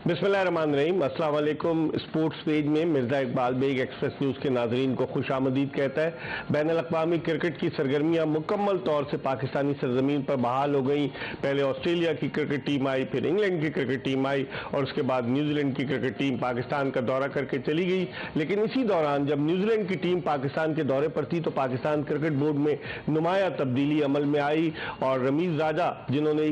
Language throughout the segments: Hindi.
बिस्मिल्लाहिर्रहमानिर्रहीम। अस्सलाम वालेकुम। स्पोर्ट्स पेज में मिर्जा इकबाल बेग एक्सप्रेस न्यूज़ के नाजरीन को खुशामदीद कहता है। बैनुल अक़वामी क्रिकेट की सरगर्मियां मुकम्मल तौर से पाकिस्तानी सरजमीन पर बहाल हो गई। पहले ऑस्ट्रेलिया की क्रिकेट टीम आई, फिर इंग्लैंड की क्रिकेट टीम आई और उसके बाद न्यूजीलैंड की क्रिकेट टीम पाकिस्तान का दौरा करके चली गई। लेकिन इसी दौरान जब न्यूजीलैंड की टीम पाकिस्तान के दौरे पर थी तो पाकिस्तान क्रिकेट बोर्ड में नुमाया तब्दीली अमल में आई और रमीज राजा, जिन्होंने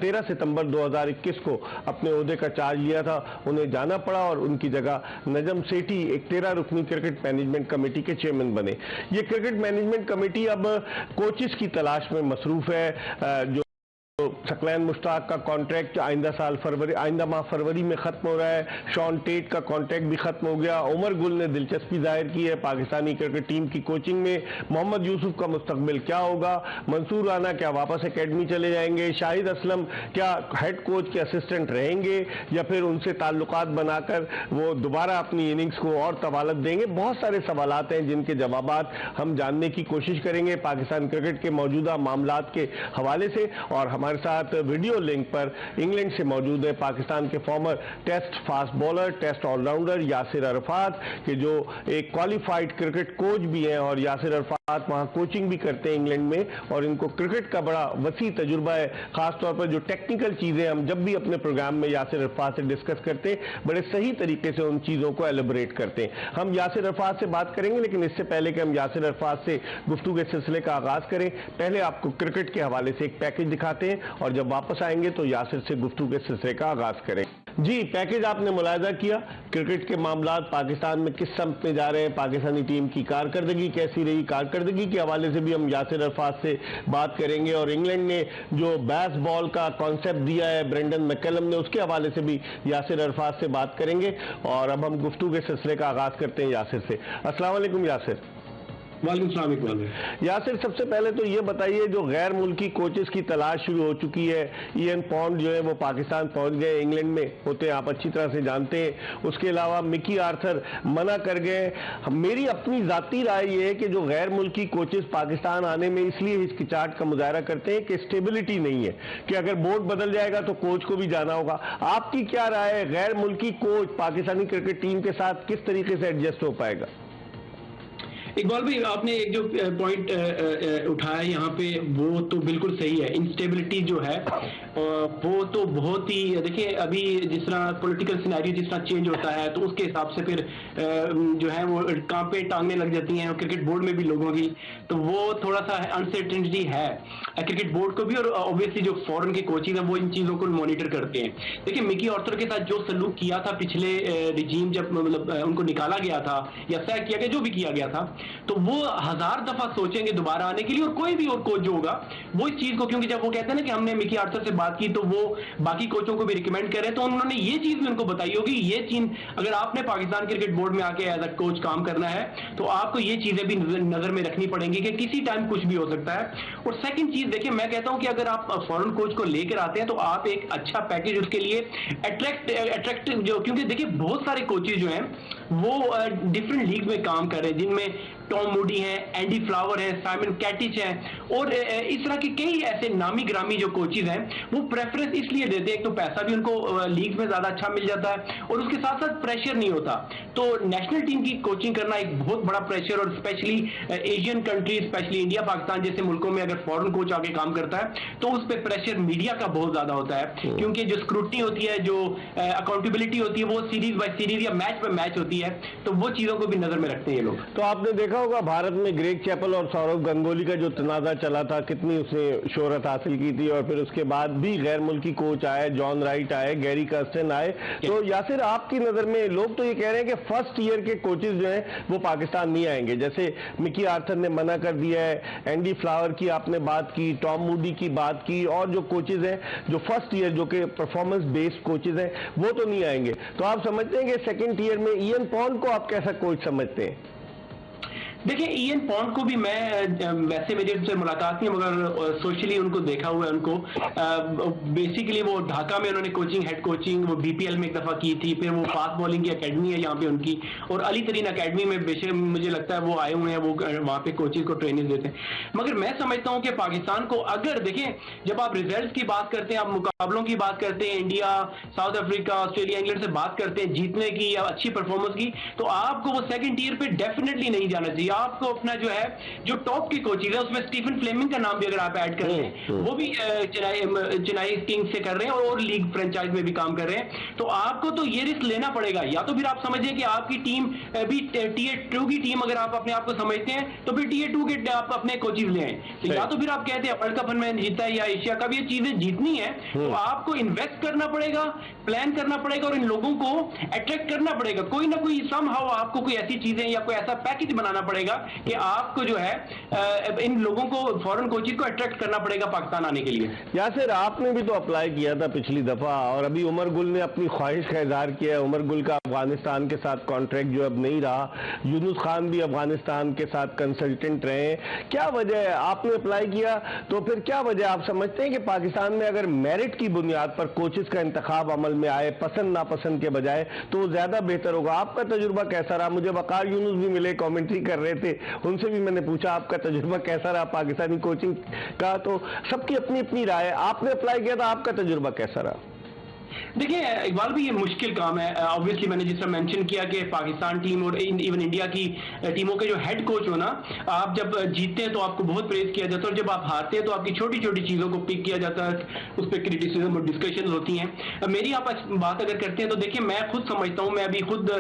13 सितंबर 2021 को अपने ओहदे का चार्ज लिया था, उन्हें जाना पड़ा और उनकी जगह नजम सेठी एक 13 रुकनी क्रिकेट मैनेजमेंट कमेटी के चेयरमैन बने। ये क्रिकेट मैनेजमेंट कमेटी अब कोचेस की तलाश में मसरूफ है। जो सकलैन मुश्ताक का कॉन्ट्रैक्ट आइंदा माह फरवरी में खत्म हो रहा है। शॉन टेट का कॉन्ट्रैक्ट भी खत्म हो गया। उमर गुल ने दिलचस्पी जाहिर की है पाकिस्तानी क्रिकेट टीम की कोचिंग में। मोहम्मद यूसुफ का मुस्तकबिल क्या होगा? मंसूर राना क्या वापस एकेडमी चले जाएंगे? शाहिद असलम क्या हेड कोच के असिस्टेंट रहेंगे या फिर उनसे ताल्लुकात बनाकर वो दोबारा अपनी इनिंग्स को और तवालत देंगे? बहुत सारे सवालात हैं जिनके जवाबात हम जानने की कोशिश करेंगे पाकिस्तान क्रिकेट के मौजूदा मामलात के हवाले से। और हमारे साथ वीडियो लिंक पर इंग्लैंड से मौजूद है पाकिस्तान के former test fast bowler, test allrounder Yasir Arafat के, जो एक क्वालिफाइड क्रिकेट कोच भी हैं और यासिर अरफात वहां कोचिंग भी करते हैं इंग्लैंड में और इनको क्रिकेट का बड़ा वसी तजुर्बा है। खासतौर पर जो टेक्निकल चीजें हम जब भी अपने प्रोग्राम में यासिर अरफात से डिस्कस करते हैं, बड़े सही तरीके से उन चीजों को एलिब्रेट करते हैं। हम यासिर अरफात से बात करेंगे, लेकिन इससे पहले कि हम यासिर अरफात से गुफ्तगू के सिलसिले का आगाज करें, पहले आपको क्रिकेट के हवाले से एक पैकेज दिखाते हैं और जब वापस आएंगे तो यासिर से गुफ्तगू के सिलसिले का आगाज करें। जी, पैकेज आपने मुलाहिजा किया, क्रिकेट के मामलात पाकिस्तान में किस सम्त में जा रहे हैं, पाकिस्तानी टीम की कारकर्दगी कैसी रही, कारकर्दगी के हवाले से भी हम यासिर अरफात से बात करेंगे और इंग्लैंड ने जो बैस बॉल का कॉन्सेप्ट दिया है ब्रेंडन मैकलम ने, उसके हवाले से भी यासिर अरफात से बात करेंगे। और अब हम गुफ्तगू के सिलसिले का आगाज करते हैं यासिर से। अस्सलाम वालेकुम यासिर। वालेकुम सलाम इकबाल। यासिर, सबसे पहले तो ये बताइए, जो गैर मुल्की कोचेस की तलाश शुरू हो चुकी है, ईएन पॉन्ड जो है वो पाकिस्तान पहुंच गए, इंग्लैंड में होते हैं, आप अच्छी तरह से जानते हैं। उसके अलावा मिकी आर्थर मना कर गए। मेरी अपनी जाती राय ये है कि जो गैर मुल्की कोचेस पाकिस्तान आने में इसलिए हिचकिचाहट का मुजाहरा करते हैं कि स्टेबिलिटी नहीं है, कि अगर बोर्ड बदल जाएगा तो कोच को भी जाना होगा। आपकी क्या राय है, गैर मुल्की कोच पाकिस्तानी क्रिकेट टीम के साथ किस तरीके से एडजस्ट हो पाएगा? इकबाल भाई, आपने एक जो पॉइंट उठाया यहाँ पे वो तो बिल्कुल सही है। इंस्टेबिलिटी जो है वो तो बहुत ही, देखिए अभी जिस तरह पॉलिटिकल सिनेरियो जिस तरह चेंज होता है तो उसके हिसाब से फिर जो है वो कांपे टांगने लग जाती हैं क्रिकेट बोर्ड में भी लोगों की, तो वो थोड़ा सा अनसर्टेनिटी है क्रिकेट बोर्ड को भी। और ऑब्वियसली जो फॉरेन के कोचेज हैं वो इन चीजों को मॉनिटर करते हैं। देखिए मिकी आर्थर के साथ जो सलूक किया था पिछले रिजीम, जब मतलब उनको निकाला गया था या सैक किया गया, जो भी किया गया था, तो वो 1000 दफा सोचेंगे दोबारा आने के लिए। और कोई भी और कोच जो होगा वो इस चीज को, क्योंकि जब वो कहते हैं ना कि हमने मिकी आर्थर से बात की तो वो बाकी कोचों को भी रिकमेंड करे, तो उन्होंने ये चीज भी उनको बताई होगी, ये चीज अगर आपने पाकिस्तान क्रिकेट बोर्ड में आके एज अ कोच काम करना है तो आपको ये चीजें भी नजर में रखनी पड़ेंगी कि किसी टाइम कुछ भी हो सकता है। और सेकंड चीज देखिए, मैं कहता हूं कि अगर आप फॉरेन कोच को लेकर आते हैं तो आप एक अच्छा पैकेज उसके लिए अट्रैक्टिव जो, क्योंकि देखिए बहुत सारे कोचेज जो हैं वो डिफरेंट लीग में काम कर रहे हैं, जिनमें टॉम मूडी है, एंडी फ्लावर है, साइमन कैटिच है और इस तरह के कई ऐसे नामी ग्रामी जो कोचेज हैं वो प्रेफरेंस इसलिए देते हैं, एक तो पैसा भी उनको लीग में ज्यादा अच्छा मिल जाता है और उसके साथ साथ प्रेशर नहीं होता। तो नेशनल टीम की कोचिंग करना एक बहुत बड़ा प्रेशर, और specially Asian countries, specially India Pakistan जैसे मुल्कों में अगर फॉरेन कोच आके काम करता है तो उस पर प्रेशर मीडिया का बहुत ज्यादा होता है, क्योंकि जो स्क्रूटनी होती है, जो अकाउंटेबिलिटी होती है, वो सीरीज बाय सीरीज या मैच बाय मैच होती है, तो वो चीजों को भी नजर में रखते हैं ये लोग। तो आपने देखा होगा भारत में ग्रेग चैपल और सौरव गंगोली का जो तनाजा चला था, कितनी उसने शोहरत हासिल की थी, और फिर उसके बाद भी गैर मुल्की कोच आए, जॉन राइट आए, गैरी कर्स्टन आए। तो यासिर, आपकी नजर में लोग तो ये कह रहे हैं कि फर्स्ट ईयर के कोचेज जो हैं वो पाकिस्तान नहीं आएंगे, जैसे मिकी आर्थर ने मना कर दिया है, एंडी फ्लावर की आपने बात की, टॉम मूडी की बात की, और जो कोचेज हैं जो फर्स्ट ईयर जो कि परफॉर्मेंस बेस्ड कोचेज हैं वो तो नहीं आएंगे। तो आप समझते हैं कि सेकेंड ईयर में ईएन पॉन्ड को आप कैसा कोच समझते हैं? देखिए ईएन पॉन्ड को भी मैं वैसे मेरी उनसे मुलाकात नहीं मगर सोशली उनको देखा हुआ है उनको। बेसिकली वो ढाका में उन्होंने हेड कोचिंग वो बीपीएल में एक दफा की थी, फिर वो फास्ट बॉलिंग की एकेडमी है यहाँ पे उनकी, और अली तरीन एकेडमी में बेशक मुझे लगता है वो आए हुए हैं, वो वहाँ पे कोचेज को ट्रेनिंग देते हैं। मगर मैं समझता हूँ कि पाकिस्तान को अगर देखें, जब आप रिजल्ट की बात करते हैं, आप मुकाबलों की बात करते हैं, India south Africa Australia England से बात करते हैं जीतने की या अच्छी परफॉर्मेंस की, तो आपको वो सेकंड टियर पे डेफिनेटली नहीं जाना चाहिए। आपको अपना जो है जो टॉप की कोचिंग है उसमें स्टीफन फ्लेमिंग का नाम भी अगर आप ऐड कर लें, वो भी चेन्नई किंग्स से कर रहे हैं और लीग फ्रेंचाइज में भी काम कर रहे हैं, तो आपको तो ये रिस्क लेना पड़ेगा। या तो फिर आप समझिए कि आपकी टीम भी टीयर 2 की टीम अगर आप अपने आप को समझते हैं तो फिर टीयर 2 के आप अपने कोचेज ले आए, तो या तो फिर आप कहते हैं वर्ल्ड कप मैंने जीता है या एशिया कप, ये चीजें जीतनी है तो आपको इन्वेस्ट करना पड़ेगा, प्लान करना पड़ेगा और इन लोगों को अट्रैक्ट करना पड़ेगा। कोई ना कोई समहाउ आपको कोई ऐसी चीजें या कोई ऐसा पैकेज बनाना पड़ेगा कि आपको जो है इन लोगों को फॉरेन कोचेज को अट्रैक्ट करना पड़ेगा पाकिस्तान आने के लिए। यासिर, आपने भी तो अप्लाई किया था पिछली दफा और अभी उमर गुल ने अपनी ख्वाहिश का इजहार किया है। उमर गुल का अफगानिस्तान के साथ कॉन्ट्रैक्ट जो अब नहीं रहा, यूनुस खान भी अफगानिस्तान के साथ कंसल्टेंट रहे, क्या वजह है? आपने अप्लाई किया तो फिर क्या वजह आप समझते हैं कि पाकिस्तान में अगर मेरिट की बुनियाद पर कोचेस का इंतखाब अमल में आए पसंद नापसंद के बजाय तो ज्यादा बेहतर होगा? आपका तजुर्बा कैसा रहा? मुझे वकार यूनुस भी मिले, कमेंट्री कर रहे थे, उनसे भी मैंने पूछा आपका तजुर्बा कैसा रहा पाकिस्तानी कोचिंग का, तो सबकी अपनी अपनी राय है। आपने अप्लाई किया था, आपका तजुर्बा कैसा रहा? देखिए इकबाल भी ये मुश्किल काम है। ऑब्वियसली मैंने जिस तरह मेंशन किया कि पाकिस्तान टीम और इवन इंडिया की टीमों के जो हेड कोच हो ना, आप जब जीतते हैं तो आपको बहुत प्रेज किया जाता है और जब आप हारते हैं तो आपकी छोटी छोटी चीजों को पिक किया जाता है, उस पर क्रिटिसिज्म और डिस्कशन होती हैं। मेरी आप बात अगर करते हैं तो देखिए मैं खुद समझता हूँ, मैं अभी खुद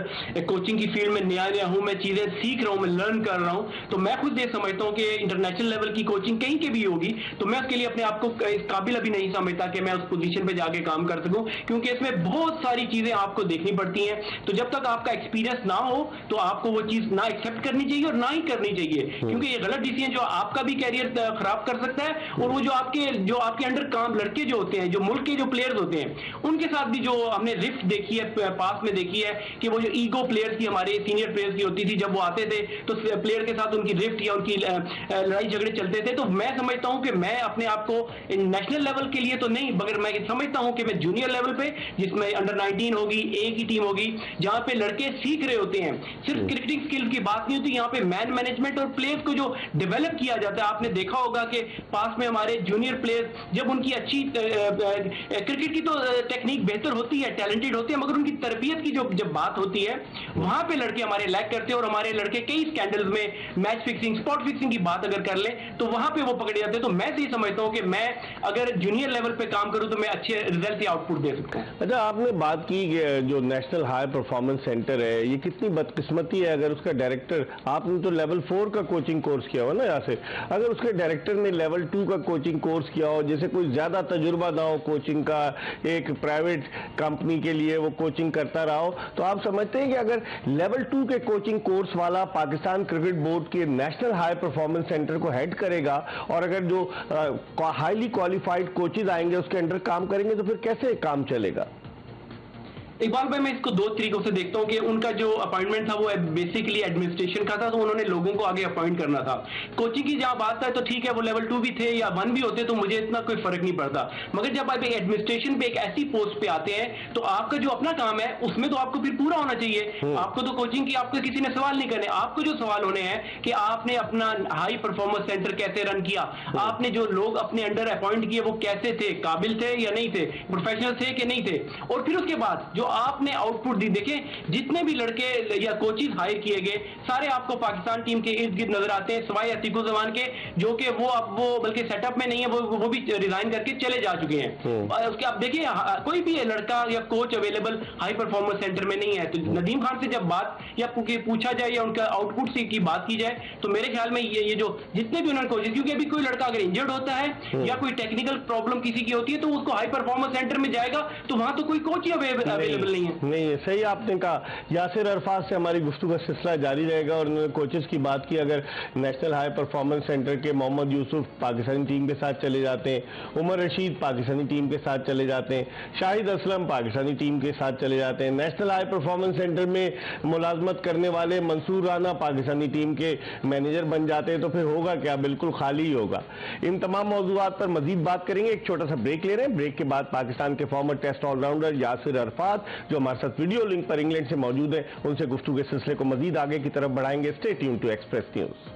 कोचिंग की फील्ड में नया हूँ, मैं चीजें सीख रहा हूँ, मैं लर्न कर रहा हूँ, तो मैं खुद ये समझता हूँ कि इंटरनेशनल लेवल की कोचिंग कहीं की भी होगी तो मैं उसके लिए अपने आप को इस काबिल अभी नहीं समझता कि मैं उस पोजीशन पे जाके काम कर सकूं, क्योंकि इसमें बहुत सारी चीजें आपको देखनी पड़ती हैं। तो जब तक आपका एक्सपीरियंस ना हो तो आपको वो चीज ना एक्सेप्ट करनी चाहिए और ना ही करनी चाहिए, क्योंकि ये गलत डिसीजन जो आपका भी कैरियर खराब कर सकता है और वो जो आपके अंडर काम लड़के जो होते हैं, जो मुल्क के जो प्लेयर्स होते हैं, उनके साथ भी जो हमने रिफ्ट देखी है पास में देखी है कि वो जो ईगो प्लेयर्स की हमारे सीनियर प्लेयर्स की होती थी, जब वो आते थे तो प्लेयर के साथ उनकी रिफ्ट या उनकी लड़ाई झगड़े चलते थे। तो मैं समझता हूं कि मैं अपने आप को नेशनल लेवल के लिए तो नहीं, मगर मैं समझता हूं कि मैं जूनियर लेवल पे जिसमें अंडर 19 होगी, ए की टीम होगी, जहां पे लड़के सीख रहे होते हैं, सिर्फ क्रिकेटिंग स्किल की बात नहीं होती, यहाँ पे मैन मैनेजमेंट और प्लेयर्स को जो डेवलप किया जाता है। आपने देखा होगा कि पास में हमारे जूनियर प्लेयर्स जब उनकी अच्छी क्रिकेट की तो टेक्निक बेहतर होती है, टैलेंटेड होते हैं, मगर उनकी तरबियत की जब बात होती है वहां पे लड़के हमारे लैक करते हैं और हमारे लड़के कई स्कैंडल्स में मैच फिक्सिंग, स्पॉट फिक्सिंग की बात अगर कर ले तो वहां पे वो पकड़े जाते हैं। तो मैं ये समझता हूं कि मैं अगर जूनियर लेवल पे काम करूं तो मैं अच्छे रिजल्ट या आउटपुट दे सकता हूं। अच्छा, आपने बात की कि जो नेशनल हाई परफॉर्मेंस सेंटर है, ये कितनी बदकिस्मती है अगर उसका डायरेक्टर, आपने तो लेवल 4 का कोचिंग कोर्स किया हो ना यहाँ से, अगर उसके डायरेक्टर ने लेवल 2 का कोचिंग कोर्स किया हो, जैसे कोई ज्यादा तजुर्बा ना हो कोचिंग का, एक प्राइवेट कंपनी के लिए वो कोचिंग करता रहा हो, तो आप समझते हैं कि अगर लेवल 2 के कोचिंग कोर्स वाला पाकिस्तान क्रिकेट बोर्ड के नेशनल हाई परफॉर्मेंस सेंटर को हेड करेगा और अगर जो हाईली क्वालिफाइड कोचेज आएंगे उसके अंडर काम करेंगे तो फिर कैसे काम चलेगा? इकबाल भाई मैं इसको दो तरीकों से देखता हूं कि उनका जो अपॉइंटमेंट था वो बेसिकली एडमिनिस्ट्रेशन का था, तो उन्होंने लोगों को आगे अपॉइंट करना था। कोचिंग की जहां बात है तो ठीक है, वो लेवल 2 भी थे या 1 भी होते तो मुझे इतना कोई फर्क नहीं पड़ता, मगर जब आप एडमिनिस्ट्रेशन पे एक ऐसी पोस्ट पे आते हैं तो आपका जो अपना काम है उसमें तो आपको फिर पूरा होना चाहिए। आपको तो कोचिंग की आपको किसी ने सवाल नहीं करने, आपको जो सवाल होने हैं कि आपने अपना हाई परफॉर्मेंस सेंटर कैसे रन किया, आपने जो लोग अपने अंडर अपॉइंट किए वो कैसे थे, काबिल थे या नहीं थे, प्रोफेशनल थे कि नहीं थे, और फिर उसके बाद जो आपने आउटपुट दी। देखें जितने भी लड़के या कोचेज हायर किए गए सारे आपको पाकिस्तान टीम के इर्द गिर्द नजर आते हैं, सिवाय अतीकुल जमान के जो कि वो बल्कि सेटअप में नहीं है, वो भी रिजाइन करके चले जा चुके हैं। उसके आप देखिए कोई भी लड़का या coach available high performance centre में नहीं है। तो नदीम खान से जब बात या पूछा जाए या उनका आउटपुट से की बात की जाए तो मेरे ख्याल में ये जो जितने भी उन्होंने कोचेज, क्योंकि अभी कोई लड़का अगर इंजर्ड होता है या कोई टेक्निकल प्रॉब्लम किसी की होती है तो उसको हाई परफॉर्मेंस सेंटर में जाएगा तो वहां तो कोई कोच ही अवेलेबल अवेलेबल नहीं है। नहीं, सही आपने कहा। यासिर अरफात से हमारी गुफ्तगू का सिलसिला जारी रहेगा और उन्होंने कोचेस की बात की। अगर नेशनल हाई परफॉर्मेंस सेंटर के मोहम्मद यूसुफ पाकिस्तानी टीम के साथ चले जाते हैं, उमर रशीद पाकिस्तानी टीम के साथ चले जाते हैं, शाहिद असलम पाकिस्तानी टीम के साथ चले जाते हैं, नेशनल हाई परफॉर्मेंस सेंटर में मुलाजमत करने वाले मंसूर राना पाकिस्तानी टीम के मैनेजर बन जाते हैं, तो फिर होगा क्या? बिल्कुल खाली ही होगा। इन तमाम मौजूदात पर मजीद बात करेंगे। एक छोटा सा ब्रेक ले रहे हैं। ब्रेक के बाद पाकिस्तान के former test allrounder Yasir Arfat जो हमारे साथ वीडियो लिंक पर इंग्लैंड से मौजूद है, उनसे गुफ्तगू के सिलसिले को मजीद आगे की तरफ बढ़ाएंगे। Stay tuned to Express News.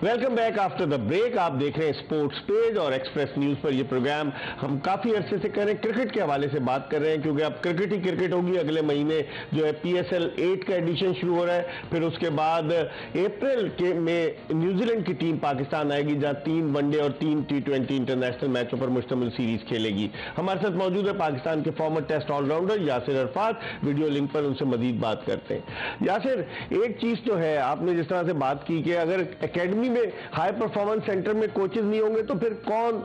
Welcome back after the break. आप देख रहे हैं स्पोर्ट्स पेज और एक्सप्रेस न्यूज पर यह प्रोग्राम हम काफी अरसे से कर रहे हैं। क्रिकेट के हवाले से बात कर रहे हैं क्योंकि अब क्रिकेट ही क्रिकेट होगी। अगले महीने जो है PSL 8 का एडिशन शुरू हो रहा है। फिर उसके बाद अप्रैल के में न्यूजीलैंड की टीम पाकिस्तान आएगी जहां 3 वनडे और 3 T20 इंटरनेशनल मैचों पर मुश्तमिल सीरीज खेलेगी। हमारे साथ मौजूद है पाकिस्तान के former test allrounder Yasir Arafat. Video link पर उनसे मजीद बात करते हैं। यासिर, एक चीज तो है, आपने जिस तरह से बात की कि अगर एकेडमी में हाई परफॉर्मेंस सेंटर में कोचेज नहीं होंगे तो फिर कौन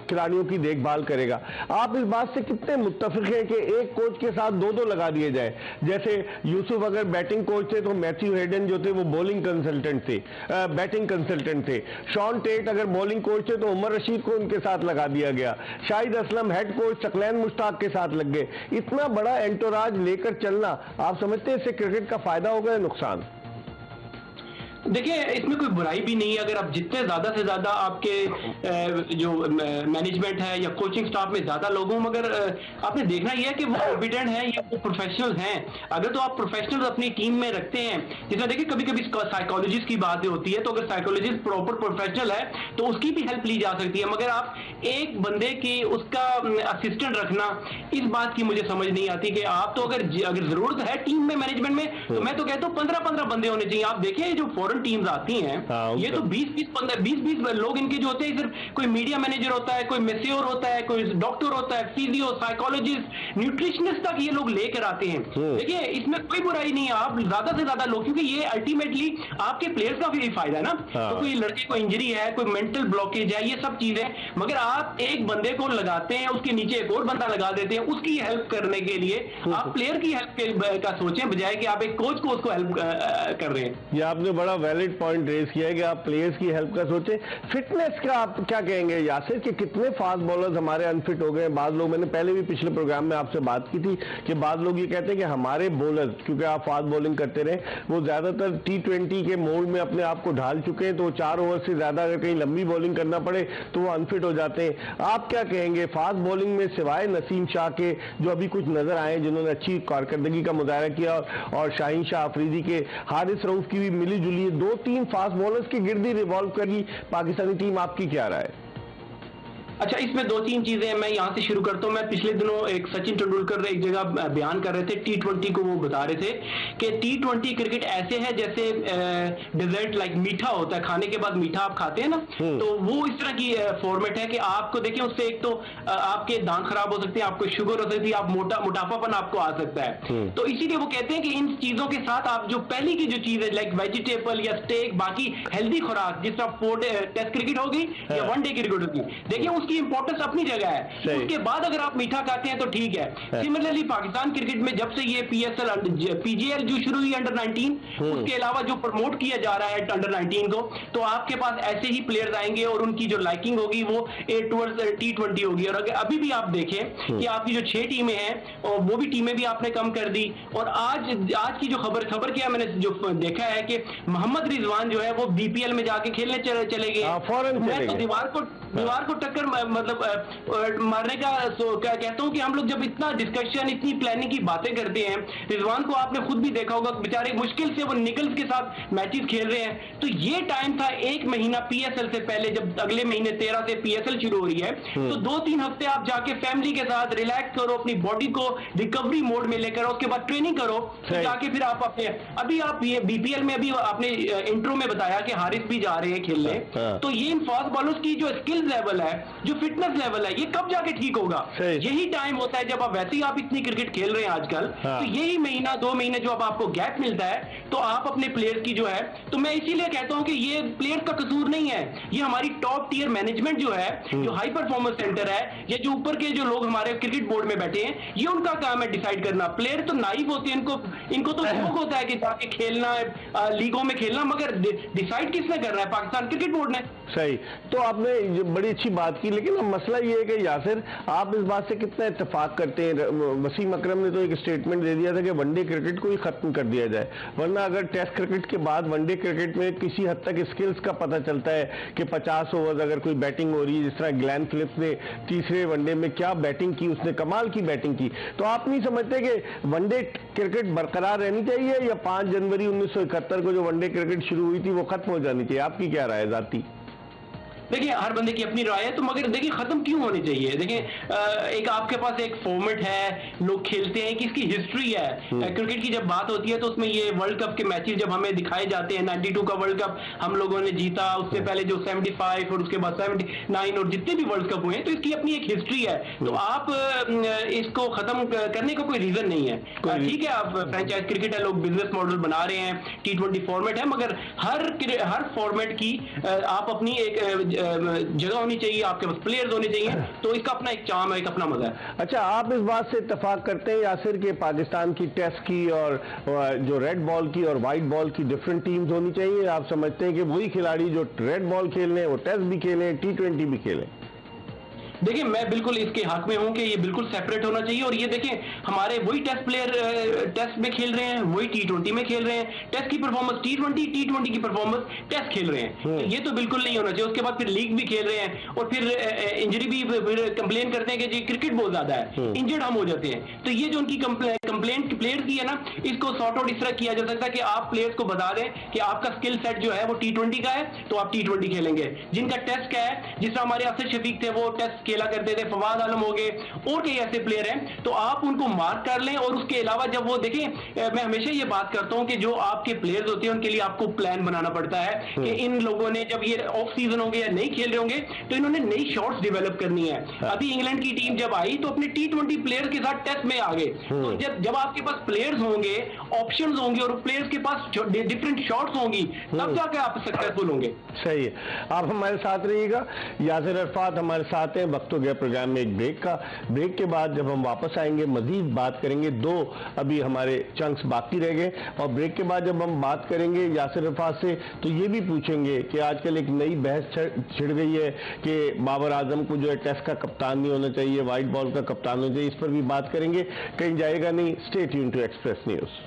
खिलाड़ियों की देखभाल करेगा? आप इस बात से कितने मुत्तफिक हैं कि एक कोच के साथ 2-2 लगा दिए जाए? जैसे यूसुफ अगर बैटिंग कोच थे तो मैथ्यू हेडन जो थे वो बॉलिंग कंसल्टेंट थे, बैटिंग कंसल्टेंट थे। शॉन टेट अगर बॉलिंग कोच थे तो उमर रशीद को उनके साथ लगा दिया गया। शाहिद असलम हेड कोच सकलैन मुश्ताक के साथ लग गए। इतना बड़ा एंटोराज लेकर चलना, आप समझते हैं इससे क्रिकेट का फायदा होगा या नुकसान? देखिए, इसमें कोई बुराई भी नहीं है अगर आप जितने ज्यादा से ज्यादा आपके जो मैनेजमेंट है या कोचिंग स्टाफ में ज्यादा लोग हों, मगर आपने देखना यह है कि वो कॉम्पिटेंट हैं या वो प्रोफेशनल हैं। अगर तो आप प्रोफेशनल अपनी टीम में रखते हैं, जिसमें देखिए कभी कभी साइकोलॉजिस्ट की बात होती है, तो अगर साइकोलॉजिस्ट प्रॉपर प्रोफेशनल है तो उसकी भी हेल्प ली जा सकती है। मगर आप एक बंदे की उसका असिस्टेंट रखना, इस बात की मुझे समझ नहीं आती कि आप तो अगर जरूरत है टीम में मैनेजमेंट में, तो मैं तो कहता हूँ 15-15 बंदे होने चाहिए। आप देखिए जो फॉरेन टीम्स आती हैं, ये तो 20-20 लोग इनके जो होते हैं, सिर्फ कोई मीडिया मैनेजर होता है, कोई मेस्योर होता है, कोई डॉक्टर होता है, फिजियो, साइकोलॉजिस्ट, न्यूट्रिशनिस्ट तक ये लोग लेकर आते हैं। देखिए, इसमें कोई बुराई नहीं है, आप ज्यादा से ज्यादा लोग, क्योंकि ये अल्टीमेटली आपके प्लेयर्स का भी फायदा है ना। तो कोई लड़के को इंजरी है, कोई मेंटल ब्लॉकेज है, ये सब चीजें, मगर आप एक बंदे को लगाते हैं, उसके नीचे एक और बंदा लगा देते हैं उसकी हेल्प करने के लिए। आप प्लेयर की हेल्प का सोचें बजाय कि आप एक कोच को उसको हेल्प कर रहे हैं। ये आपने बड़ा वैलिड पॉइंट रेज किया है कि आप प्लेयर्स की हेल्प का सोचें। फिटनेस का आप क्या कहेंगे यासिर कि कितने फास्ट बॉलर्स हमारे अनफिट हो गए? बाद लोग, मैंने पहले भी पिछले प्रोग्राम में आपसे बात की थी कि बाद लोग ये कहते हैं कि हमारे बॉलर्स, क्योंकि आप फास्ट बॉलिंग करते रहे, वो ज्यादातर T20 के मोड में अपने आप को ढाल चुके हैं, तो 4 ओवर से ज्यादा अगर कहीं लंबी बॉलिंग करना पड़े तो वो अनफिट हो जाते हैं। आप क्या कहेंगे फास्ट बॉलिंग में, सिवाय नसीम शाह के जो अभी कुछ नजर आए जिन्होंने अच्छी कारकर्दगी का मुजाहरा किया, और शाहीन शाह अफरीदी के, हारिस रऊफ की भी मिली जुली 2-3 फास्ट बॉलर्स की गिरदी रिवॉल्व करी पाकिस्तानी टीम, आपकी क्या राय है? अच्छा, इसमें 2-3 चीजें मैं यहाँ से शुरू करता हूँ। मैं पिछले दिनों एक सचिन तेंदुलकर एक जगह बयान कर रहे थे T20 को, वो बता रहे थे कि T20 क्रिकेट ऐसे है जैसे डेजर्ट, लाइक मीठा होता है, खाने के बाद मीठा आप खाते हैं ना, तो वो इस तरह की फॉर्मेट है कि आपको देखिए उससे एक तो आपके दांत खराब हो सकते हैं, आपको शुगर हो सकती है, आप मोटापापन आपको आ सकता है। तो इसीलिए वो कहते हैं कि इन चीजों के साथ आप जो पहली की जो चीज है लाइक वेजिटेबल या स्टेक, बाकी हेल्दी खुराक, जिस तरह टेस्ट क्रिकेट होगी या वनडे क्रिकेट होगी, देखिए की इंपॉर्टेंस अपनी जगह है। उसके बाद अगर आप मीठा खाते हैं तो ठीक है। सिमिलरली पाकिस्तान क्रिकेट में जब से ये PGL जो शुरू हुई अंडर 19, उसके अलावा जो प्रमोट किया जा रहा है अंडर 19 को, तो आपके पास ऐसे ही प्लेयर्स आएंगे और उनकी जो लाइकिंग होगी वो टुवर्ड्स T20 होगी। और अगर अभी भी आप देखें कि आपकी जो 6 टीमें हैं और वो भी टीमें भी आपने कम कर दी। और आज की जो खबर क्या मैंने जो देखा है कि मोहम्मद रिजवान जो है वो BPL में जाके खेलने चले गए। मैं तो दीवार को टक्कर मतलब मारने का कहता हूं कि हम लोग जब इतना डिस्कशन, इतनी प्लानिंग की बातें करते हैं, रिजवान को आपने खुद भी देखा होगा, बेचारे मुश्किल से वो निकल्स के साथ मैचेस खेल रहे हैं। तो ये टाइम था 1 महीना PSL से पहले, जब अगले महीने 13 से PSL शुरू हो रही है, तो 2-3 हफ्ते आप जाके फैमिली के साथ रिलैक्स करो, अपनी बॉडी को रिकवरी मोड में लेकर, उसके बाद ट्रेनिंग करो, तो जाके फिर आप अपने, अभी आप ये BPL में अभी आपने इंट्रो में बताया कि हारिस भी जा रहे हैं खेलने, तो ये इन फास्ट बॉलर्स की जो स्किल लेवल है, जो फिटनेस लेवल है ये कब जाके ठीक होगा? सही। यही टाइम होता है जब आप वैसे ही आप इतनी क्रिकेट खेल रहे हैं आजकल, हाँ। तो यही महीना 2 महीने जो अब आपको गैप मिलता है तो आप अपने प्लेयर्स की जो है, तो मैं इसीलिए कहता हूं कि ये प्लेयर्स का कसूर नहीं है, ये हमारी टॉप टियर मैनेजमेंट जो है, जो हाई परफॉर्मेंस सेंटर है, ये जो ऊपर के जो लोग हमारे क्रिकेट बोर्ड में बैठे हैं, ये उनका काम है डिसाइड करना। प्लेयर तो नाइव होते हैं, इनको तो शौक होता है कि जाके खेलना है, लीगों में खेलना, मगर डिसाइड किसने करना है? पाकिस्तान क्रिकेट बोर्ड ने। सही। तो आपने ये बड़ी अच्छी बात की, लेकिन अब मसला ये है कि यासिर, आप इस बात से कितना इत्तेफाक करते हैं? वसीम अकरम ने तो एक स्टेटमेंट दे दिया था कि वनडे क्रिकेट को ही खत्म कर दिया जाए, वरना अगर टेस्ट क्रिकेट के बाद वनडे क्रिकेट में किसी हद तक स्किल्स का पता चलता है कि 50 ओवर अगर कोई बैटिंग हो रही है, जिस तरह ग्लेन फिलिप्स ने तीसरे वनडे में क्या बैटिंग की, उसने कमाल की बैटिंग की, तो आप नहीं समझते कि वनडे क्रिकेट बरकरार रहनी चाहिए या 5 जनवरी 1971 को जो वनडे क्रिकेट शुरू हुई थी वो खत्म हो जानी चाहिए? आपकी क्या राय है जाती? देखिए, हर बंदे की अपनी राय है, तो मगर देखिए खत्म क्यों होनी चाहिए? देखिए, एक आपके पास एक फॉर्मेट है, लोग खेलते हैं, कि इसकी हिस्ट्री है। क्रिकेट की जब बात होती है तो उसमें ये वर्ल्ड कप के मैचेस जब हमें दिखाए जाते हैं, 92 का वर्ल्ड कप हम लोगों ने जीता, उससे पहले जो 75 और उसके बाद 79 और जितने भी वर्ल्ड कप हुए हैं, तो इसकी अपनी एक हिस्ट्री है। तो आप इसको खत्म करने का कोई रीजन नहीं है। ठीक है, आप फ्रेंचाइज क्रिकेट है, लोग बिजनेस मॉडल बना रहे हैं, T20 फॉर्मेट है, मगर हर फॉर्मेट की आप अपनी एक जगह होनी चाहिए, आपके पास प्लेयर्स होने चाहिए, तो इसका अपना एक चार्म है, एक अपना मजा है। अच्छा, आप इस बात से इत्तेफाक करते हैं यासिर कि पाकिस्तान की टेस्ट की और जो रेड बॉल की और वाइट बॉल की डिफरेंट टीम्स होनी चाहिए? आप समझते हैं कि वही खिलाड़ी जो रेड बॉल खेल रहे हैं वो टेस्ट भी खेलें, T20 भी खेलें? देखिए, मैं बिल्कुल इसके हक में हूं कि ये बिल्कुल सेपरेट होना चाहिए। और ये देखें, हमारे वही टेस्ट प्लेयर टेस्ट में खेल रहे हैं, वही T20 में खेल रहे हैं, टेस्ट की परफॉर्मेंस T20 की परफॉर्मेंस टेस्ट खेल रहे हैं, तो ये तो बिल्कुल नहीं होना चाहिए। उसके बाद फिर लीग भी खेल रहे हैं और फिर इंजरी भी, फिर कंप्लेन करते हैं कि जी क्रिकेट बहुत ज्यादा है, इंजर्ड हम हो जाते हैं। तो ये जो उनकी कंप्लेंट प्लेयर्स की है ना, इसको सॉर्ट आउट इस तरह किया जा सकता है कि आप प्लेयर्स को बता दें कि आपका स्किल सेट जो है वो T20 का है, तो आप T20 खेलेंगे। जिनका टेस्ट का है, जिस तरह हमारे असद शफीक थे, वो टेस्ट खेला करते थे, फवाद आलम हो गए और कई ऐसे प्लेयर हैं, तो आप उनको मार्क कर लें। और उसके अलावा जब वो देखें, मैं हमेशा ये बात करता हूं कि जो आपके प्लेयर्स होते हैं उनके लिए आपको प्लान बनाना पड़ता है कि इन लोगों ने जब ये ऑफ सीजन होंगे या नहीं खेल रहे होंगे तो इन्होंने नई शॉट्स डेवलप करनी है। अभी इंग्लैंड की टीम जब आई तो अपने T20 प्लेयर के साथ टेस्ट में आ गए। तो जब आपके पास प्लेयर्स होंगे, ऑप्शंस होंगे और प्लेयर्स के पास डिफरेंट शॉट्स होंगी, तब जाकर आप सक्सेसफुल होंगे। सही है, आप हमारे साथ रहिएगा। यासिर अरफात हमारे साथ हैं। वक्त हो गया प्रोग्राम में एक ब्रेक का। ब्रेक के बाद जब हम वापस आएंगे मजीद बात करेंगे। 2 अभी हमारे चंक्स बाकी रह गए और ब्रेक के बाद जब हम बात करेंगे यासिर अरफात से तो ये भी पूछेंगे कि आजकल एक नई बहस छिड़ गई है कि बाबर आजम को जो है टेस्ट का कप्तान नहीं होना चाहिए, व्हाइट बॉल का कप्तान होना चाहिए। इस पर भी बात करेंगे, कहीं जाएगा नहीं। Stay tuned to Express News.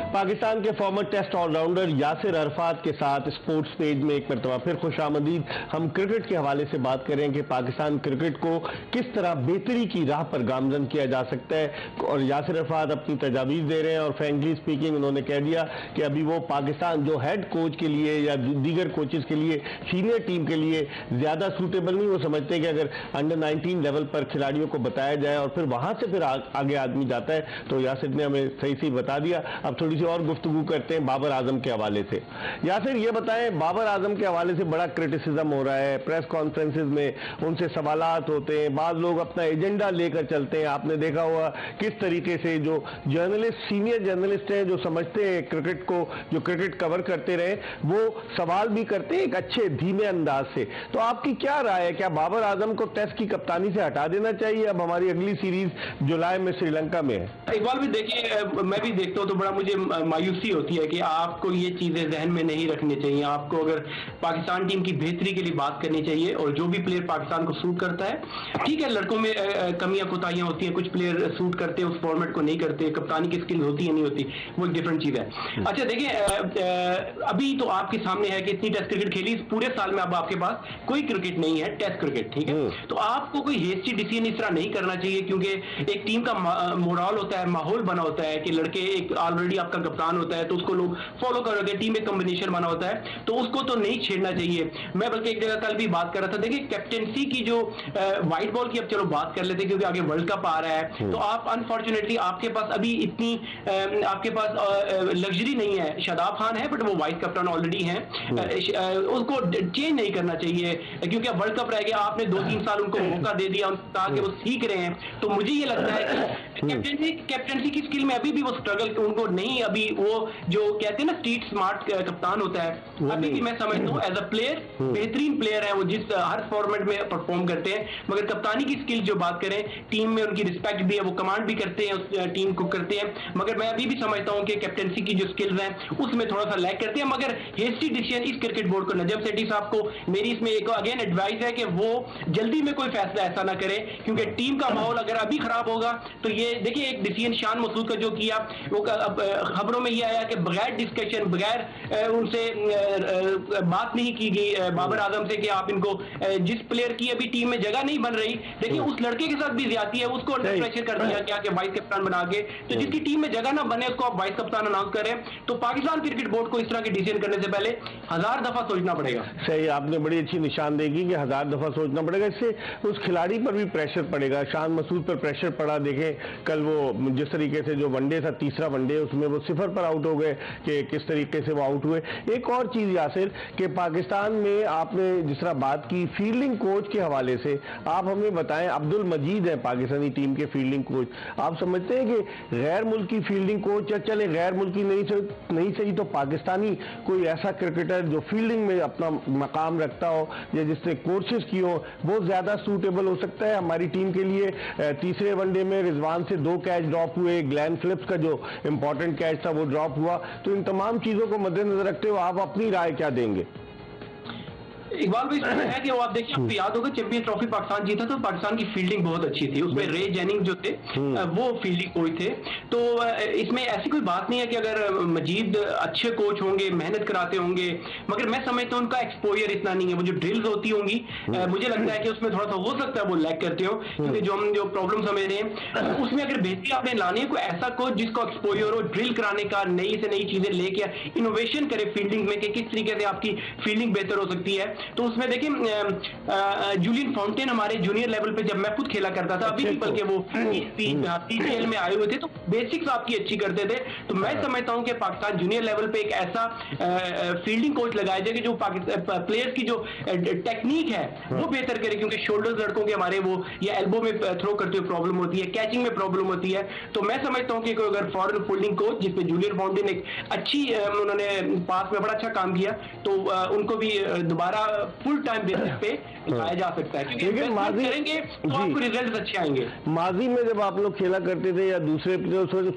Pakistan के former test allrounder Yasir Arafat के साथ स्पोर्ट्स पेज में एक मरतबा फिर खुशामदीद। हम क्रिकेट के हवाले से बात करें कि पाकिस्तान क्रिकेट को किस तरह बेहतरी की राह पर गामजन किया जा सकता है। और यासिर अरफात अपनी तजावीज़ दे रहे हैं और फ्रेंकली स्पीकिंग उन्होंने कह दिया कि अभी वो पाकिस्तान जो हेड कोच के लिए या दीगर कोचेस के लिए, सीनियर टीम के लिए ज़्यादा सूटेबल नहीं। वो समझते हैं कि अगर अंडर 19 लेवल पर खिलाड़ियों को बताया जाए और फिर वहाँ से फिर आगे आदमी जाता है, तो यासिर ने हमें सही सही बता दिया। अब थोड़ी सी और गुफ्तगू करते हैं बाबर आजम के हवाले से। यासिर, ये बताएं, बाबर आजम के हवाले से बड़ा क्रिटिसिज्म हो रहा है, प्रेस कॉन्फ्रेंसेज में उनसे सवालात होते हैं, बाद लोग अपना एजेंडा लेकर चलते हैं। आपने देखा हुआ किस तरीके से जो जर्नलिस्ट, सीनियर जर्नलिस्ट हैं जो समझते हैं क्रिकेट को, जो क्रिकेट कवर करते रहे, वो सवाल भी करते हैं एक अच्छे धीमे अंदाज से। तो आपकी क्या राय है, क्या बाबर आजम को टेस्ट की कप्तानी से हटा देना चाहिए? अब हमारी अगली सीरीज जुलाई में श्रीलंका में है। इकबाल भी देखिए, मैं भी देखता हूँ तो बड़ा मुझे मायूसी होती है कि आपको ये चीजें जहन में नहीं रखनी चाहिए। आपको अगर पाकिस्तान टीम की बेहतरी के लिए बात करनी चाहिए और जो भी प्लेयर पाकिस्तान को सूट करता है, ठीक है, लड़कों में कमियां कोताहियां होती हैं, कुछ प्लेयर सूट करते हैं, उस फॉर्मेट को नहीं करते, कप्तानी की स्किल होती है नहीं होती, वो एक डिफरेंट चीज है। अच्छा देखिए, अभी तो आपके सामने है कि इतनी टेस्ट क्रिकेट खेली, इस पूरे साल में अब आपके पास कोई क्रिकेट नहीं है, टेस्ट क्रिकेट, ठीक है। तो आपको कोई हेस्टी डिसीजन इस तरह नहीं करना चाहिए, क्योंकि एक टीम का मोरल होता है, माहौल बना होता है कि लड़के, एक ऑलरेडी आपका कप्तान होता है तो उसको लोग फॉलो कर रहे हैं, टीम में कॉम्बिनेशन बना होता है, तो उसको तो नहीं छेड़ना चाहिए। मैं बल्कि एक जगह कल भी बात कर रहा था, देखिए कैप्टेंसी की जो व्हाइट बॉल की, अब चलो बात कर लेते हैं क्योंकि आगे वर्ल्ड कप आ रहा है, तो आप अनफॉर्चुनेटली आपके पास अभी इतनी आपके पास लग्जरी नहीं है। शादाब खान है बट वो वाइस कप्तान ऑलरेडी हैं, उसको चेंज नहीं करना चाहिए क्योंकि अब वर्ल्ड कप रह गया, आपने 2-3 साल उनको मौका दे दिया, कहा कि वो सीख रहे हैं, तो मुझे ये लगता है कि कैप्टेंसी की स्किल में अभी भी वो स्ट्रगल उनको नहीं, अभी वो जो कहते हैं ना स्ट्रीट स्मार्ट कप्तान होता है, अभी भी मैं समझता हूँ एज अ प्लेयर बेहतरीन प्लेयर है वो, जिस हर फॉर्मेट में परफॉर्म करते हैं, मगर कप्तानी की स्किल जो बात करें, टीम में उनकी रिस्पेक्ट भी है, वो कमांड भी करते हैं उस टीम को करते हैं, मगर मैं अभी भी समझता हूँ कि कैप्टेंसी की जो स्किल्स हैं उसमें थोड़ा सा लैक करते हैं। मगर हेस्टी डिसीजन इस क्रिकेट बोर्ड को, नजम सेठी साहब को मेरी इसमें एक अगेन एडवाइस है कि वो जल्दी में कोई फैसला ऐसा ना करे, क्योंकि टीम का माहौल अगर अभी खराब होगा तो ये देखिए एक डिसीजन शान मसूद का जो किया वो खबरों में ये आया कि बगैर डिस्कशन, बगैर उनसे बात नहीं की गई बाबर आजम से कि आप इनको, जिस प्लेयर की अभी टीम में जगह नहीं बन रही, देखिए उस लड़के के साथ भी ज्यादती है, उसको अंडर प्रेशर कर दिया गया कि वाइस कप्तान बना के, तो जिसकी टीम में जगह ना बने उसको आप वाइस कप्तान अनाउंस करें, तो पाकिस्तान क्रिकेट बोर्ड को इस तरह के डिसीजन करने से पहले 1000 दफा सोचना पड़ेगा। सही, आपने बड़ी अच्छी निशानदेही कि 1000 दफा सोचना पड़ेगा, इससे उस खिलाड़ी पर भी प्रेशर पड़ेगा। शान मसूद पर प्रेशर पड़ा, देखें कल वो जिस तरीके से जो वनडे था, तीसरा वनडे, उसमें वो 0 पर आउट हो गए कि किस तरीके से वो आउट हुए। एक और चीज यासिर कि पाकिस्तान में आपने जिस तरह बात की फील्डिंग कोच के हवाले से, आप हमें बताएं, अब्दुल मजीद है पाकिस्तानी टीम के फील्डिंग कोच, आप समझते हैं कि गैर मुल्की फील्डिंग कोच, या चले गैर मुल्की नहीं सही तो पाकिस्तानी कोई ऐसा क्रिकेटर जो फील्डिंग में अपना मकाम रखता हो या जिसने कोर्सेज की हो, वो ज्यादा सूटेबल हो सकता है हमारी टीम के लिए? तीसरे वनडे में रिजवान से 2 कैच ड्रॉप हुए, ग्लेन फिलिप्स का जो इंपॉर्टेंट कैच था वो ड्रॉप हुआ, तो इन तमाम चीजों को मद्देनजर रखते हुए आप अपनी राय क्या देंगे? इकबाल भाई इसमें है कि वो आप देखिए, आपको याद होगा चैंपियंस ट्रॉफी पाकिस्तान जीता तो पाकिस्तान की फील्डिंग बहुत अच्छी थी, उसमें रे जेनिंग जो थे वो फील्डिंग कोच थे, तो इसमें ऐसी कोई बात नहीं है कि अगर मजीद अच्छे कोच होंगे, मेहनत कराते होंगे, मगर मैं समझता हूँ उनका एक्सपोजर इतना नहीं है। वो जो ड्रिल्स होती होंगी मुझे लगता है कि उसमें थोड़ा सा हो सकता है वो लैक करते हो, क्योंकि जो हम जो प्रॉब्लम समझ रहे हैं उसमें अगर बेहतरी आपने लानी है, कोई ऐसा कोच जिसको एक्सपोजर हो ड्रिल कराने का, नई से नई चीजें लेके इनोवेशन करे फील्डिंग में कि किस तरीके से आपकी फील्डिंग बेहतर हो सकती है, तो उसमें देखिए जूलियन फाउंटेन हमारे जूनियर लेवल पे जब मैं खुद खेला करता था, अभी भी बल्कि वो पीसीएल में आए हुए थे, तो बेसिक्स आपकी अच्छी करते थे, तो मैं समझता हूं कि पाकिस्तान जूनियर लेवल पे एक ऐसा फील्डिंग कोच लगाया जाए कि जो प्लेयर्स की जो टेक्निक है वो बेहतर करे, क्योंकि शोल्डर्स लड़कों के हमारे वो या एल्बो में थ्रो करते हुए प्रॉब्लम होती है, कैचिंग में प्रॉब्लम होती है, तो मैं समझता हूं कि अगर फॉरेन फील्डिंग कोच जिसमें जूलियन फाउंटेन एक अच्छी उन्होंने पास में बड़ा अच्छा काम किया, तो उनको भी दोबारा फुल टाइम बेसिस पे लाया जा सकता है, क्योंकि इन्वेस्टमेंट करेंगे तो आपको रिजल्ट्स अच्छे आएंगे। माजी में जब आप लोग खेला करते थे या दूसरे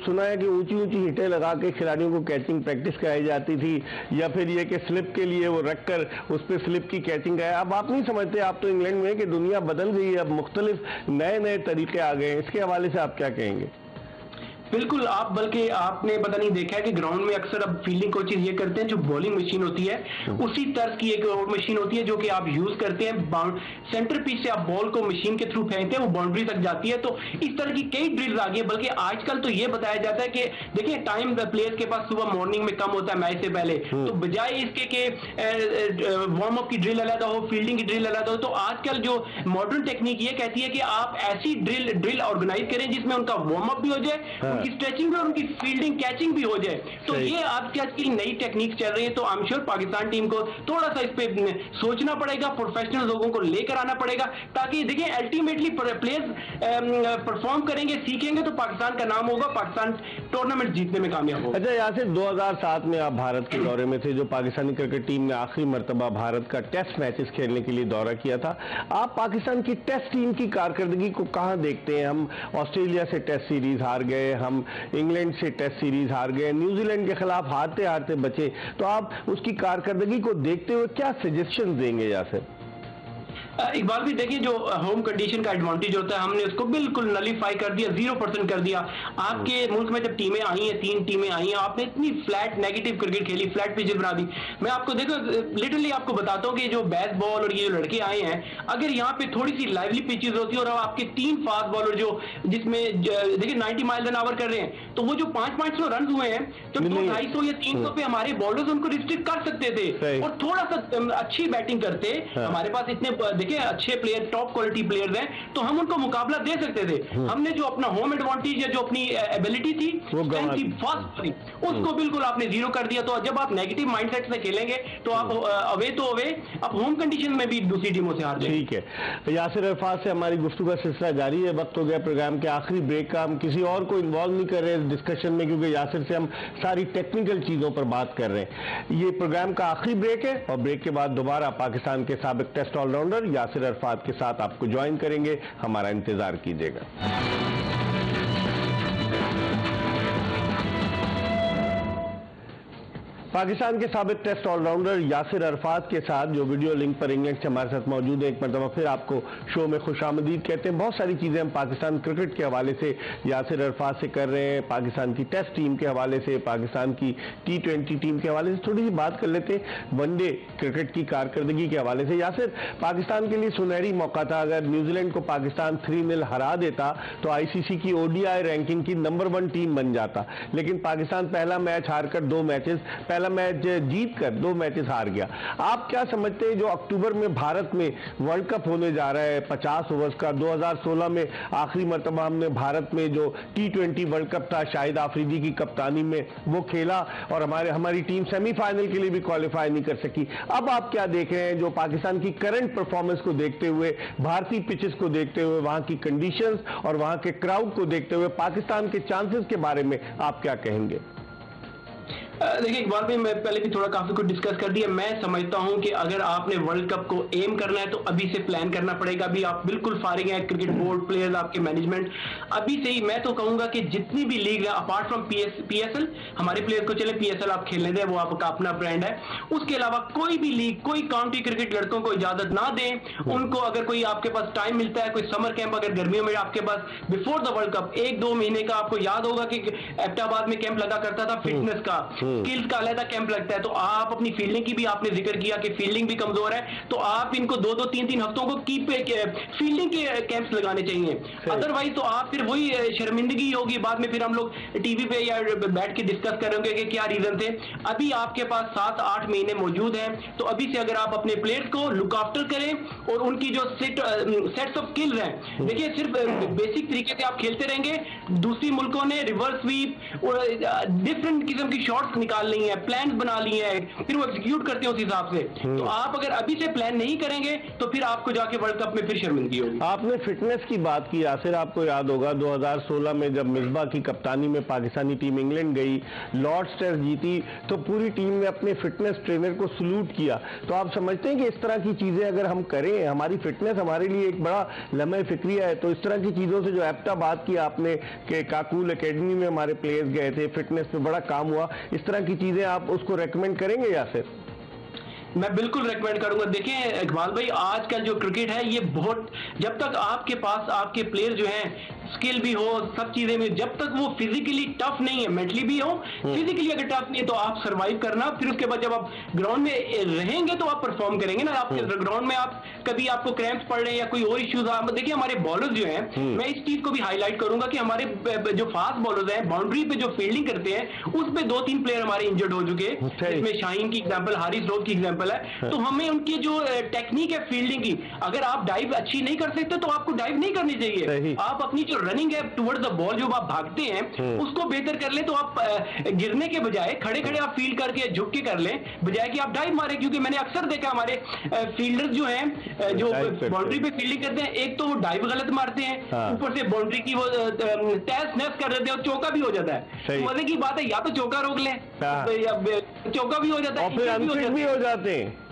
सुना है कि ऊंची ऊंची हिटें लगा के खिलाड़ियों को कैचिंग प्रैक्टिस कराई जाती थी, या फिर ये कि स्लिप के लिए वो रखकर उस पर स्लिप की कैचिंग कराए। अब आप नहीं समझते, आप तो इंग्लैंड में कि दुनिया बदल गई है, अब मुख्तलिफ नए नए तरीके आ गए हैं, इसके हवाले से आप क्या कहेंगे? बिल्कुल, आप बल्कि आपने पता नहीं देखा है कि ग्राउंड में अक्सर अब फील्डिंग कोचेज ये करते हैं, जो बॉलिंग मशीन होती है उसी तर्ज की एक मशीन होती है जो कि आप यूज करते हैं, सेंटर पीस से आप बॉल को मशीन के थ्रू फेंकते हैं, वो बाउंड्री तक जाती है, तो इस तरह की कई ड्रिल्स आ गई है। बल्कि आजकल तो ये बताया जाता है कि देखिए टाइम प्लेयर्स के पास सुबह मॉर्निंग में कम होता है मैच से पहले, तो बजाय इसके कि वार्म अप की ड्रिल अलग हो, फील्डिंग की ड्रिल अलग हो, तो आजकल जो मॉडर्न टेक्निक ये कहती है कि आप ऐसी ड्रिल ऑर्गेनाइज करें जिसमें उनका वार्म अप भी हो जाए, उनकी स्ट्रेचिंग भी और उनकी फील्डिंग कैचिंग भी हो जाए, तो ये आपकी आज की नई टेक्निक चल रही है, तो I am sure Pakistan team को थोड़ा सा इस पे सोचना पड़ेगा, प्रोफेशनल लोगों को लेकर आना पड़ेगा, ताकि देखिए अल्टीमेटली प्लेयर्स परफॉर्म करेंगे, सीखेंगे तो पाकिस्तान का नाम होगा, पाकिस्तान टूर्नामेंट जीतने में कामयाब होगा। अच्छा यहाँ से 2007 में आप भारत के दौरे में थे, जो पाकिस्तानी क्रिकेट टीम ने आखिरी मरतबा भारत का टेस्ट मैचेस खेलने के लिए दौरा किया था। आप पाकिस्तान की टेस्ट टीम की कारकर्दगी को कहां देखते हैं? हम ऑस्ट्रेलिया से टेस्ट सीरीज हार गए, हम इंग्लैंड से टेस्ट सीरीज हार गए, न्यूजीलैंड के खिलाफ हारते हारते बचे, तो आप उसकी कारकर्दगी को देखते हुए क्या सजेशन देंगे यासिर? इकबाल भी देखिए, जो होम कंडीशन का एडवांटेज होता है हमने उसको बिल्कुल नलीफाई कर दिया, 0% कर दिया। आपके मुल्क में जब टीमें आई हैं, 3 टीमें आई हैं, आपने इतनी फ्लैट नेगेटिव क्रिकेट खेली, फ्लैट पिचेस बना दी। मैं आपको देखो लिटरली आपको बताता हूँ कि जो बेसबॉल और ये जो लड़के आए हैं, अगर यहाँ पे थोड़ी सी लाइवली पिचेस होती है और आपके 3 फास्ट बॉलर जो जिसमें देखिए 90 माइल एन आवर कर रहे हैं, तो वो जो 500 रन हुए हैं, जब 250 या 300 पे हमारे बॉलर्स उनको रिस्ट्रिक्ट कर सकते थे और थोड़ा सा अच्छी बैटिंग करते, हमारे पास इतने देखिए अच्छे प्लेयर, टॉप क्वालिटी प्लेयर्स हैं, तो हम उनको मुकाबला दे सकते थे। हमने जो अपना होम एडवांटेज या जो अपनी एबिलिटी थी फास्ट थी, उसको बिल्कुल आपने जीरो कर दिया। तो जब आप नेगेटिव माइंडसेट से खेलेंगे तो आप अवे तो अवे, आप होम कंडीशन में भी दूसरी टीमों से हार जाएंगे। ठीक है, यासिर अरफात से हमारी गुफ्तगू का सिलसिला जारी है। वक्त हो गया प्रोग्राम के आखिरी ब्रेक का। हम किसी और को इन्वॉल्व नहीं कर रहे इस डिस्कशन में, क्योंकि यासिर से हम सारी टेक्निकल चीजों पर बात कर रहे हैं। ये प्रोग्राम का आखिरी ब्रेक है और ब्रेक के बाद दोबारा पाकिस्तान के साबिक टेस्ट ऑलराउंडर यासिर अरफात के साथ आपको ज्वाइन करेंगे। हमारा इंतजार कीजिएगा। पाकिस्तान के साबिक टेस्ट ऑलराउंडर यासिर अरफात के साथ जो वीडियो लिंक पर इंग्लैंड से हमारे साथ मौजूद है, एक मरतबा फिर आपको शो में खुशामदीद कहते हैं। बहुत सारी चीज़ें हम पाकिस्तान क्रिकेट के हवाले से यासिर अरफात से कर रहे हैं, पाकिस्तान की टेस्ट टीम के हवाले से, पाकिस्तान की T20 टीम के हवाले से थोड़ी सी बात कर लेते हैं वनडे क्रिकेट की कारकर्दगी के हवाले से। यासिर, पाकिस्तान के लिए सुनहरी मौका था। अगर न्यूजीलैंड को पाकिस्तान 3-0 हरा देता तो ICC की ODI रैंकिंग की नंबर 1 टीम बन जाता, लेकिन पाकिस्तान पहला मैच हारकर 2 मैचेस, पहला मैच जीतकर 2 मैचेस हार गया। आप क्या समझते हैं जो अक्टूबर में भारत में वर्ल्ड कप होने जा रहा है 50 ओवर्स का, 2016 में आखिरी मरतबा हमने भारत में जो T20 वर्ल्ड कप था शाहिद आफरीदी की कप्तानी में वो खेला और हमारी टीम सेमीफाइनल के लिए भी क्वालिफाई नहीं कर सकी। अब आप क्या देख रहे हैं जो पाकिस्तान की करंट परफॉर्मेंस को देखते हुए, भारतीय पिचेस को देखते हुए, वहां की कंडीशंस और वहां के क्राउड को देखते हुए पाकिस्तान के चांसेस के बारे में आप क्या कहेंगे? देखिए इकबाल भाई, मैं पहले भी थोड़ा काफी कुछ डिस्कस कर दिया। मैं समझता हूं कि अगर आपने वर्ल्ड कप को एम करना है तो अभी से प्लान करना पड़ेगा। अभी आप बिल्कुल फारिग हैं, क्रिकेट बोर्ड, प्लेयर्स, आपके मैनेजमेंट, अभी से ही मैं तो कहूंगा कि जितनी भी लीग है अपार्ट फ्रॉम PSL, हमारे प्लेयर को चले PSL आप खेलने दें, वो आपका अपना ब्रांड है। उसके अलावा कोई भी लीग, कोई काउंटी क्रिकेट लड़कों को इजाजत ना दें। उनको अगर कोई आपके पास टाइम मिलता है, कोई समर कैंप अगर गर्मियों में आपके पास बिफोर द वर्ल्ड कप 1-2 महीने का, आपको याद होगा कि एबटाबाद में कैंप लगा करता था फिटनेस का, स्किल्स का अलग कैंप लगता है, तो आप अपनी फील्डिंग की भी आपने जिक्र किया कि फील्डिंग भी कमजोर है, तो आप इनको 2-2, 3-3 हफ्तों को फील्डिंग के कैंप्स लगाने चाहिए। अदरवाइज तो आप फिर वही शर्मिंदगी होगी बाद में, फिर हम लोग टीवी पे या बैठ के डिस्कस करेंगे कि क्या रीजन थे। अभी आपके पास 7-8 महीने मौजूद हैं, तो अभी से अगर आप अपने प्लेयर्स को लुक आफ्टर करें और उनकी जो सेट्स ऑफ स्किल्स हैं, देखिए सिर्फ बेसिक तरीके से आप खेलते रहेंगे, दूसरी मुल्कों ने रिवर्स स्वीप और डिफरेंट किस्म की शॉट्स निकाल ली है, प्लान बना लिए हैं, फिर वो एग्जीक्यूट करते हैं उस हिसाब से। तो आप अगर अभी से प्लान नहीं करेंगे तो फिर आपको जाके वर्ल्ड कप में फिर शर्मिंदगी होगी। आपने फिटनेस की बात की यासिर, आपको याद होगा 2016 में जब मिसबा की कप्तानी में पाकिस्तानी टीम इंग्लैंड गई, लॉर्ड्स टेस्ट जीती, तो पूरी टीम ने अपने फिटनेस ट्रेनर को सलूट किया। तो आप समझते हैं कि इस तरह की चीजें अगर हम करें, हमारी फिटनेस हमारे लिए एक बड़ा लम्हे फिक्रिया है, तो इस तरह की चीजों से जो एबटाबाद की आपने कि काकूल एकेडमी में हमारे प्लेयर्स गए थे, फिटनेस पे बड़ा काम हुआ, इस तरह की चीजें आप उसको रेकमेंड करेंगे यासिर? मैं बिल्कुल रेकमेंड करूंगा। देखिए इकबाल भाई, आजकल जो क्रिकेट है ये बहुत, जब तक आपके पास आपके प्लेयर जो हैं स्किल भी हो, सब चीजें में, जब तक वो फिजिकली टफ नहीं है, मेंटली भी हो, फिजिकली अगर टफ नहीं है तो आप सरवाइव करना। फिर उसके बाद जब आप ग्राउंड में रहेंगे तो आप परफॉर्म करेंगे ना। आपके ग्राउंड में आप कभी आपको क्रैम्प्स पड़ रहे हैं या कोई और इश्यूज, देखिए हमारे बॉलर्स जो हैं, मैं इस चीज को भी हाईलाइट करूंगा कि हमारे जो फास्ट बॉलर्स हैं, बाउंड्री पे जो फील्डिंग करते हैं, उस पे 2-3 प्लेयर हमारे इंजर्ड हो चुके हैं। इसमें शाहीन की एग्जाम्पल, हारिस रोज की एग्जाम्पल है। तो हमें उनकी जो टेक्निक है फील्डिंग की, अगर आप डाइव अच्छी नहीं कर सकते तो आपको डाइव नहीं करनी चाहिए। आप अपनी जो रनिंग है टुवर्ड्स द बॉल, जो आप भागते हैं उसको बेहतर कर ले, तो आप गिरने के बजाय खड़े खड़े आप फील्ड करके झुक के कर लें, बजाय कि आप डाइव मारे। क्योंकि मैंने अक्सर देखा हमारे फील्डर्स जो हैं, जो बाउंड्री पे फील्डिंग करते हैं, एक तो वो डाइव गलत मारते हैं, ऊपर से बाउंड्री की वो टैस नेस कर देते हैं और चौका भी हो जाता है। मजे की बात है, या तो चौका रोक लें, चौका भी हो जाता है, और फिर अनफिट भी हो जाते हैं।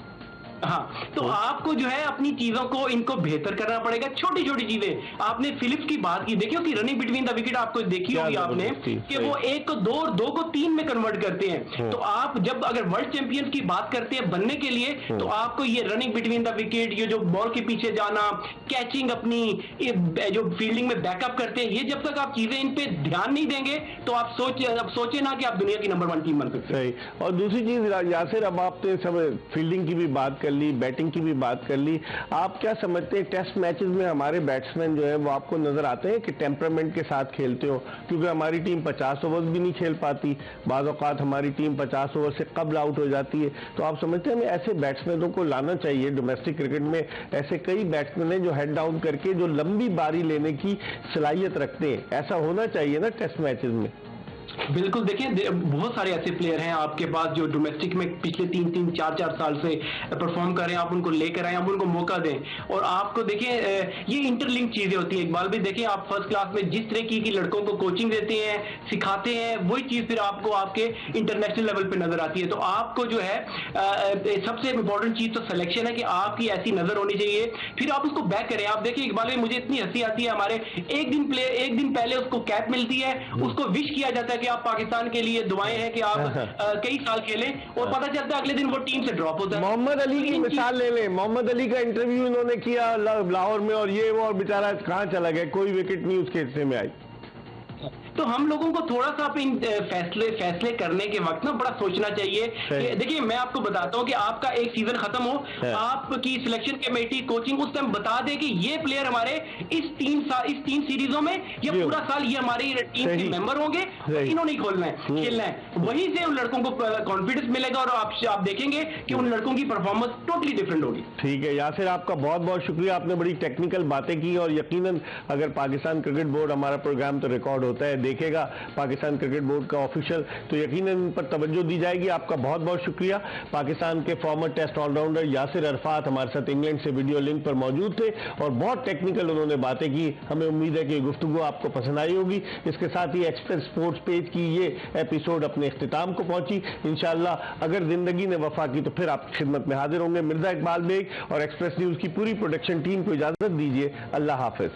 हाँ, तो आपको जो है अपनी चीजों को इनको बेहतर करना पड़ेगा। छोटी छोटी चीजें, आपने फिलिप्स की बात की, देखियो कि रनिंग बिटवीन द विकेट आपको देखी क्या होगी आपने जबरदस्ती, कि वो सही। 1 को 2 और 2 को 3 में कन्वर्ट करते हैं। तो आप जब अगर वर्ल्ड चैंपियंस की बात करते हैं बनने के लिए, तो आपको ये रनिंग बिटवीन द विकेट, ये जो बॉल के पीछे जाना, कैचिंग अपनी, ये जो फील्डिंग में बैकअप करते हैं, ये जब तक आप चीजें इन पे ध्यान नहीं देंगे तो आप सोचे ना कि आप दुनिया की नंबर 1 टीम बन सकते हैं। सही। और दूसरी चीज यासिर, अब आपने सब फील्डिंग की भी बात कर ली, बैटिंग की भी बात कर ली, आप क्या समझते हैं टेस्ट मैचेस में हमारे बैट्समैन जो है वो आपको नजर आते हैं कि टेम्परामेंट के साथ खेलते हो? क्योंकि हमारी टीम 50 ओवर भी नहीं खेल पाती, बाज़ औक़ात हमारी टीम 50 ओवर से कबल आउट हो जाती है। तो आप समझते हैं हमें ऐसे बैट्समैनों को लाना चाहिए? डोमेस्टिक क्रिकेट में ऐसे कई बैट्समैन हैं जो हेड डाउन करके जो लंबी बारी लेने की सलाहियत रखते हैं, ऐसा होना चाहिए ना टेस्ट मैचेस में? बिल्कुल, देखिए बहुत सारे ऐसे प्लेयर हैं आपके पास जो डोमेस्टिक में पिछले 3-3, 4-4 साल से परफॉर्म कर रहे हैं। आप उनको लेकर आए, आप उनको मौका दें। और आपको देखिए ये इंटरलिंक चीजें होती हैं। इकबाल भी देखिए, आप फर्स्ट क्लास में जिस तरह की लड़कों को कोचिंग देते हैं, सिखाते हैं, वही चीज फिर आपको आपके इंटरनेशनल लेवल पे नजर आती है। तो आपको जो है सबसे इंपॉर्टेंट चीज तो सिलेक्शन है कि आपकी ऐसी नजर होनी चाहिए, फिर आप उसको बैक करें। आप देखिए इकबाल भाई, मुझे इतनी हंसी आती है, हमारे एक दिन पहले उसको कैप मिलती है, उसको विश किया जाता है कि आप पाकिस्तान के लिए दुआएं हैं कि आप कई साल खेलें, और पता चलता है अगले दिन वो टीम से ड्रॉप होता है। मोहम्मद अली की मिसाल ले लें, मोहम्मद अली का इंटरव्यू इन्होंने किया लाहौर में, और ये वो, और बेचारा कहाँ चला गया, कोई विकेट नहीं उसके हिस्से में आई। तो हम लोगों को थोड़ा सा अपने फैसले करने के वक्त ना बड़ा सोचना चाहिए कि देखिए, मैं आपको बताता हूं कि आपका एक सीजन खत्म हो, आपकी सिलेक्शन कमेटी, कोचिंग उस टाइम बता दे कि ये प्लेयर हमारे इस 3 सीरीजों में या पूरा साल ये हमारी टीम के मेंबर होंगे, इन्होंने ही खोलना है, खेलना है। वहीं से उन लड़कों को कॉन्फिडेंस मिलेगा और आप देखेंगे कि उन लड़कों की परफॉर्मेंस टोटली डिफरेंट होगी। ठीक है यासिर, आपका बहुत बहुत शुक्रिया, आपने बड़ी टेक्निकल बातें की, और यकीनन अगर पाकिस्तान क्रिकेट बोर्ड, हमारा प्रोग्राम तो रिकॉर्ड होता है, देखेगा पाकिस्तान क्रिकेट बोर्ड का ऑफिशियल, तो यकीनन इन पर तवज्जो दी जाएगी। आपका बहुत बहुत शुक्रिया। पाकिस्तान के former test allrounder Yasir Arfat हमारे साथ इंग्लैंड से वीडियो लिंक पर मौजूद थे, और बहुत टेक्निकल उन्होंने बातें की। हमें उम्मीद है कि गुफ्तगू आपको पसंद आई होगी। इसके साथ ही एक्सप्रेस स्पोर्ट्स पेज की ये एपिसोड अपने इख्तिताम को पहुंची। इंशाअल्लाह अगर जिंदगी ने वफा की तो फिर आपकी खिदमत में हाजिर होंगे। मिर्जा इकबाल बेग और एक्सप्रेस न्यूज की पूरी प्रोडक्शन टीम को इजाजत दीजिए। अल्लाह हाफिज।